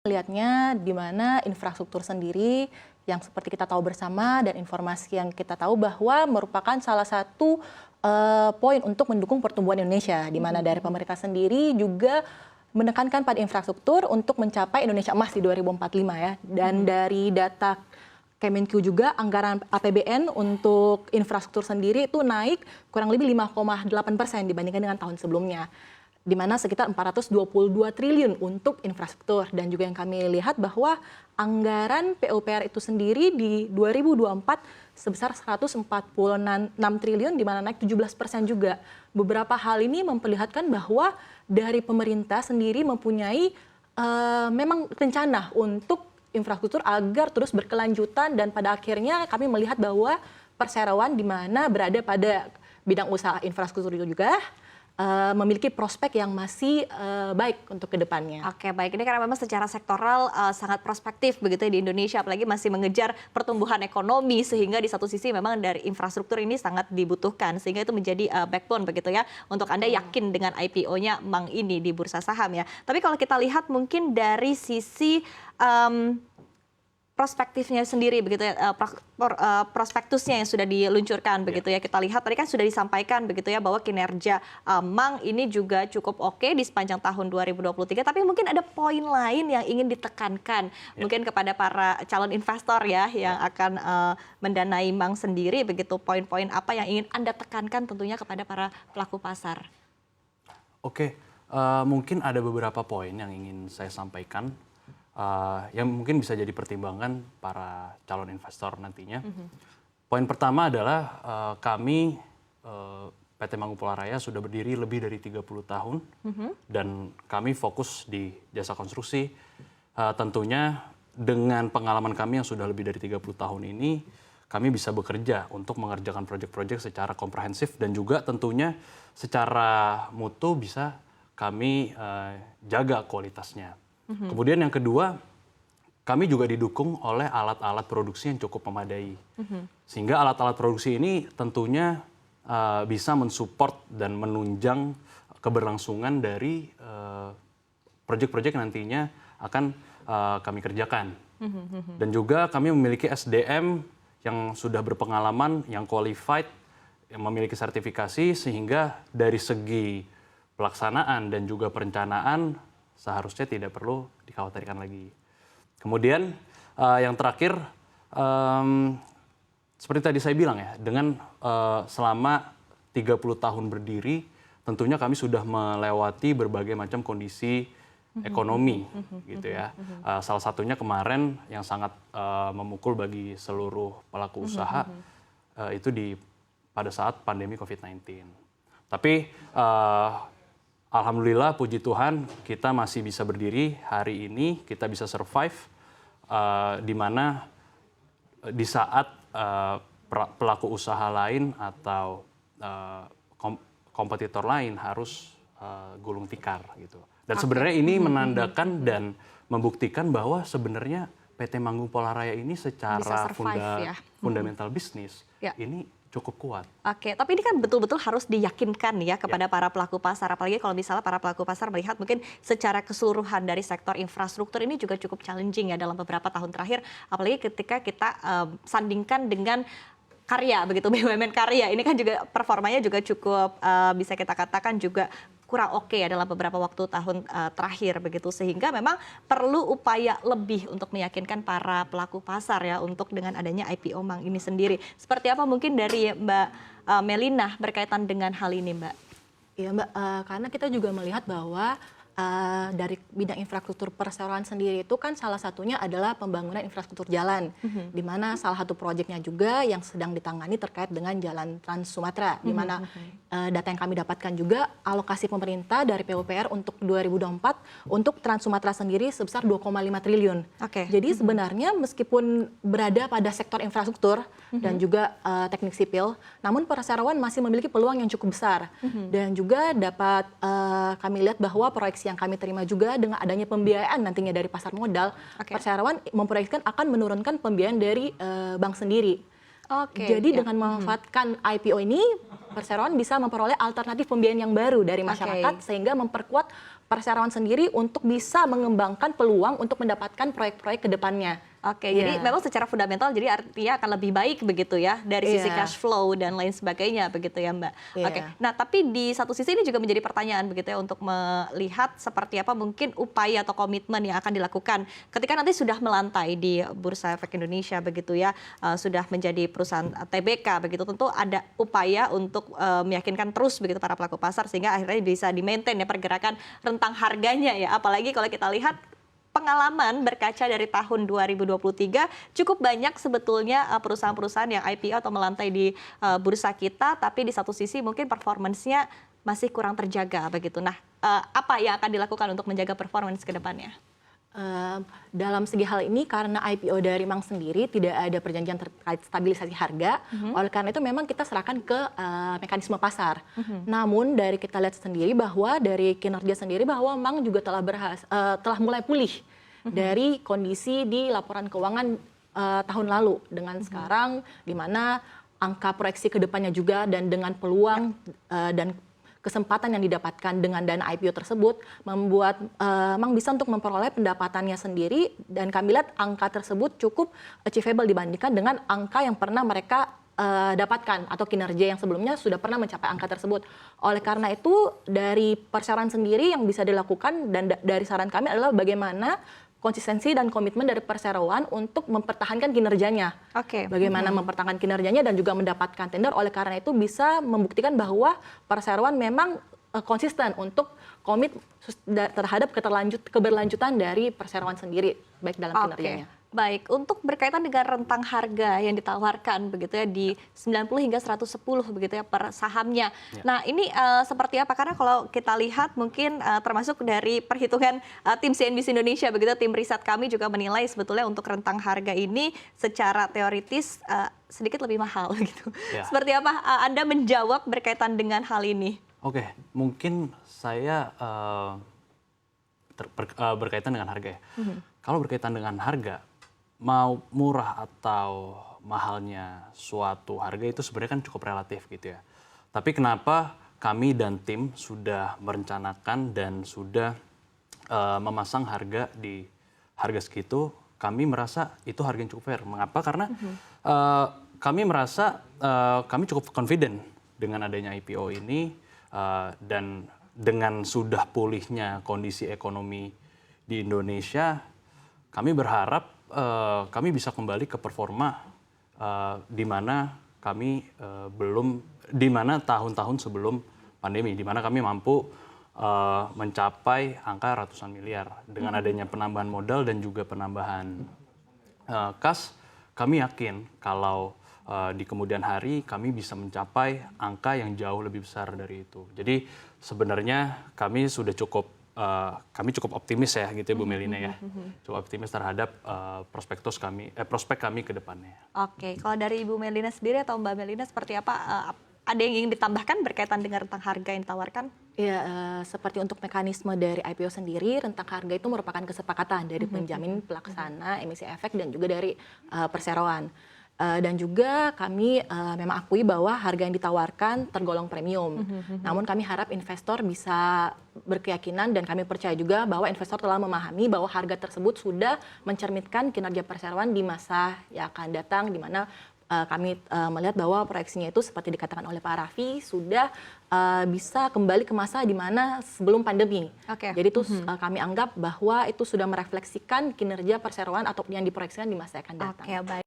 Melihatnya di mana infrastruktur sendiri yang seperti kita tahu bersama dan informasi yang kita tahu bahwa merupakan salah satu poin untuk mendukung pertumbuhan Indonesia, di mana dari pemerintah sendiri juga menekankan pada infrastruktur untuk mencapai Indonesia Emas di 2045 ya. Dan dari data Kemenq juga anggaran APBN untuk infrastruktur sendiri itu naik kurang lebih 5,8% dibandingkan dengan tahun sebelumnya, di mana sekitar 422 triliun untuk infrastruktur. Dan juga yang kami lihat bahwa anggaran PUPR itu sendiri di 2024 sebesar 146 triliun, di mana naik 17% juga. Beberapa hal ini memperlihatkan bahwa dari pemerintah sendiri mempunyai memang rencana untuk infrastruktur agar terus berkelanjutan, dan pada akhirnya kami melihat bahwa perseroan di mana berada pada bidang usaha infrastruktur itu juga memiliki prospek yang masih baik untuk kedepannya. Oke, baik. Ini karena memang secara sektoral sangat prospektif begitu ya di Indonesia, apalagi masih mengejar pertumbuhan ekonomi, sehingga di satu sisi memang dari infrastruktur ini sangat dibutuhkan, sehingga itu menjadi backbone begitu ya untuk Anda yakin dengan IPO-nya Mang ini di bursa saham ya. Tapi kalau kita lihat mungkin dari sisi prospektifnya sendiri begitu ya, prospektusnya yang sudah diluncurkan begitu ya, kita lihat tadi kan sudah disampaikan begitu ya bahwa kinerja Mang ini juga cukup oke di sepanjang tahun 2023, tapi mungkin ada poin lain yang ingin ditekankan mungkin kepada para calon investor ya yang akan mendanai Mang sendiri begitu. Poin-poin apa yang ingin Anda tekankan tentunya kepada para pelaku pasar? Oke, mungkin ada beberapa poin yang ingin saya sampaikan yang mungkin bisa jadi pertimbangan para calon investor nantinya. Poin pertama adalah kami PT Mangku Polaraya sudah berdiri lebih dari 30 tahun dan kami fokus di jasa konstruksi. Tentunya dengan pengalaman kami yang sudah lebih dari 30 tahun ini, kami bisa bekerja untuk mengerjakan proyek-proyek secara komprehensif dan juga tentunya secara mutu bisa kami jaga kualitasnya. Kemudian yang kedua, kami juga didukung oleh alat-alat produksi yang cukup memadai. Sehingga alat-alat produksi ini tentunya bisa mensupport dan menunjang keberlangsungan dari proyek-proyek nantinya akan kami kerjakan. Dan juga kami memiliki SDM yang sudah berpengalaman, yang qualified, yang memiliki sertifikasi, sehingga dari segi pelaksanaan dan juga perencanaan seharusnya tidak perlu dikhawatirkan lagi. Kemudian yang terakhir, seperti tadi saya bilang ya, dengan selama 30 tahun berdiri, tentunya kami sudah melewati berbagai macam kondisi ekonomi, gitu ya. Salah satunya kemarin yang sangat memukul bagi seluruh pelaku usaha itu pada saat pandemi COVID-19. Tapi alhamdulillah, puji Tuhan, kita masih bisa berdiri hari ini, kita bisa survive, di mana di saat pelaku usaha lain atau kompetitor lain harus gulung tikar gitu. Dan sebenarnya ini menandakan dan membuktikan bahwa sebenarnya PT Mangku Polaraya ini secara fundamental bisnis ini cukup kuat. Oke, tapi ini kan betul-betul harus diyakinkan ya kepada para pelaku pasar, apalagi kalau misalnya para pelaku pasar melihat mungkin secara keseluruhan dari sektor infrastruktur ini juga cukup challenging ya dalam beberapa tahun terakhir, apalagi ketika kita sandingkan dengan karya begitu, BUMN karya ini kan juga performanya juga cukup bisa kita katakan juga kurang oke ya dalam beberapa tahun terakhir begitu, sehingga memang perlu upaya lebih untuk meyakinkan para pelaku pasar ya untuk dengan adanya IPO Mang ini sendiri. Seperti apa mungkin dari Mbak Melina berkaitan dengan hal ini, Mbak? Iya Mbak, karena kita juga melihat bahwa dari bidang infrastruktur perseroan sendiri itu kan salah satunya adalah pembangunan infrastruktur jalan, di mana salah satu proyeknya juga yang sedang ditangani terkait dengan Jalan Trans Sumatera, di mana data yang kami dapatkan juga alokasi pemerintah dari PUPR untuk 2024 untuk Trans Sumatera sendiri sebesar 2,5 triliun. Jadi sebenarnya meskipun berada pada sektor infrastruktur dan juga teknik sipil, namun perseroan masih memiliki peluang yang cukup besar. Dan juga dapat kami lihat bahwa proyeksi yang kami terima juga dengan adanya pembiayaan nantinya dari pasar modal, perseroan memproyeksikan akan menurunkan pembiayaan dari bank sendiri. Jadi dengan memanfaatkan IPO ini, perseroan bisa memperoleh alternatif pembiayaan yang baru dari masyarakat sehingga memperkuat perseroan sendiri untuk bisa mengembangkan peluang untuk mendapatkan proyek-proyek ke depannya. Oke, jadi memang secara fundamental jadi artinya akan lebih baik begitu ya dari sisi cash flow dan lain sebagainya begitu ya Mbak. Oke, nah tapi di satu sisi ini juga menjadi pertanyaan begitu ya untuk melihat seperti apa mungkin upaya atau komitmen yang akan dilakukan ketika nanti sudah melantai di Bursa Efek Indonesia begitu ya, sudah menjadi perusahaan TBK begitu, tentu ada upaya untuk meyakinkan terus begitu para pelaku pasar sehingga akhirnya bisa di-maintain ya pergerakan rentang harganya ya, apalagi kalau kita lihat pengalaman berkaca dari tahun 2023 cukup banyak sebetulnya perusahaan-perusahaan yang IPO atau melantai di bursa kita, tapi di satu sisi mungkin performance-nya masih kurang terjaga begitu. Nah, apa yang akan dilakukan untuk menjaga performance ke depannya? Dalam segi hal ini karena IPO dari Mang sendiri tidak ada perjanjian terkait stabilisasi harga, oleh karena itu memang kita serahkan ke mekanisme pasar. Namun dari kita lihat sendiri bahwa dari kinerja sendiri bahwa Mang juga telah mulai pulih dari kondisi di laporan keuangan tahun lalu dengan sekarang di mana angka proyeksi ke depannya juga dan dengan peluang dan kesempatan yang didapatkan dengan dana IPO tersebut membuat Mang bisa untuk memperoleh pendapatannya sendiri, dan kami lihat angka tersebut cukup achievable dibandingkan dengan angka yang pernah mereka dapatkan atau kinerja yang sebelumnya sudah pernah mencapai angka tersebut. Oleh karena itu dari perseroan sendiri yang bisa dilakukan dan dari saran kami adalah bagaimana konsistensi dan komitmen dari perseroan untuk mempertahankan kinerjanya. Bagaimana mempertahankan kinerjanya dan juga mendapatkan tender. Oleh karena itu bisa membuktikan bahwa perseroan memang konsisten untuk komit terhadap keberlanjutan dari perseroan sendiri baik dalam kinerjanya. Baik, untuk berkaitan dengan rentang harga yang ditawarkan begitu ya di 90 hingga 110 begitu ya per sahamnya. Nah, ini seperti apa? Karena kalau kita lihat mungkin termasuk dari perhitungan tim CNBC Indonesia begitu, tim riset kami juga menilai sebetulnya untuk rentang harga ini secara teoritis sedikit lebih mahal gitu. Seperti apa Anda menjawab berkaitan dengan hal ini? Oke, mungkin saya berkaitan dengan harga ya. Kalau berkaitan dengan harga, mau murah atau mahalnya suatu harga itu sebenarnya kan cukup relatif gitu ya. Tapi kenapa kami dan tim sudah merencanakan dan sudah memasang harga di harga segitu, kami merasa itu harga yang cukup fair. Mengapa? Karena kami merasa kami cukup confident dengan adanya IPO ini dan dengan sudah pulihnya kondisi ekonomi di Indonesia, kami berharap kami bisa kembali ke performa di mana kami di mana tahun-tahun sebelum pandemi, di mana kami mampu mencapai angka ratusan miliar dengan adanya penambahan modal dan juga penambahan kas. Kami yakin kalau di kemudian hari kami bisa mencapai angka yang jauh lebih besar dari itu. Jadi sebenarnya kami sudah cukup optimis ya gitu ya Bu Melina ya. Cukup optimis terhadap prospek kami ke depannya. Oke, kalau dari Ibu Melina sendiri atau Mbak Melina seperti apa? Ada yang ingin ditambahkan berkaitan dengan rentang harga yang ditawarkan? Ya, seperti untuk mekanisme dari IPO sendiri, rentang harga itu merupakan kesepakatan dari penjamin pelaksana emisi efek dan juga dari perseroan. Dan juga kami memang akui bahwa harga yang ditawarkan tergolong premium. Namun kami harap investor bisa berkeyakinan dan kami percaya juga bahwa investor telah memahami bahwa harga tersebut sudah mencerminkan kinerja perseroan di masa yang akan datang, di mana kami melihat bahwa proyeksinya itu seperti dikatakan oleh Pak Raffi sudah bisa kembali ke masa di mana sebelum pandemi. Jadi itu kami anggap bahwa itu sudah merefleksikan kinerja perseroan atau yang diproyeksikan di masa yang akan datang. Baik.